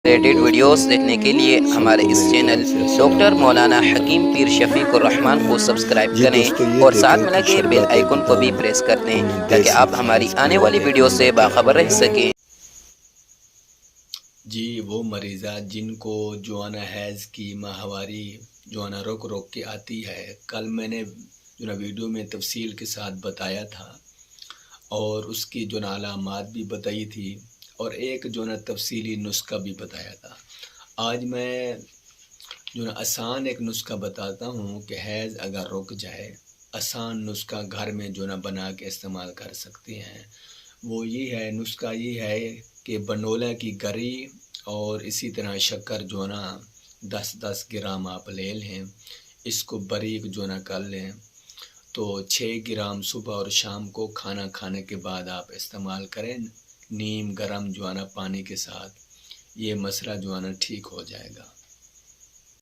Related videos دیکھنے کے لیے ہمارے اس چینل ڈاکٹر مولانا حکیم پیر شفیق الرحمان کو سبسکرائب کریں اور ساتھ میں لگے بیل آئیکن کو بھی پریس کر دیں تاکہ آپ ہماری آنے والی ویڈیو سے باخبر رہ سکیں۔ جی وہ مریضات جن کو جو ہے نا حیض کی ماہواری جو ہے نا رک رک کے آتی ہے، کل میں نے جو نا ویڈیو میں تفصیل کے ساتھ بتایا تھا اور اس کی جو نا علامات بھی بتائی تھی اور ایک جو نا تفصیلی نسخہ بھی بتایا تھا۔ آج میں جو نا آسان ایک نسخہ بتاتا ہوں کہ حیض اگر رک جائے، آسان نسخہ گھر میں جو نا بنا کے استعمال کر سکتے ہیں۔ وہ یہ ہے، نسخہ یہ ہے کہ بنولا کی گری اور اسی طرح شکر جو نا 10 گرام آپ لے لیں، اس کو باریک جو نا کر لیں، تو 6 گرام صبح اور شام کو کھانا کھانے کے بعد آپ استعمال کریں نیم گرم جو ہے نا پانی کے ساتھ، یہ مسئلہ جو ہے نا ٹھیک ہو جائے گا۔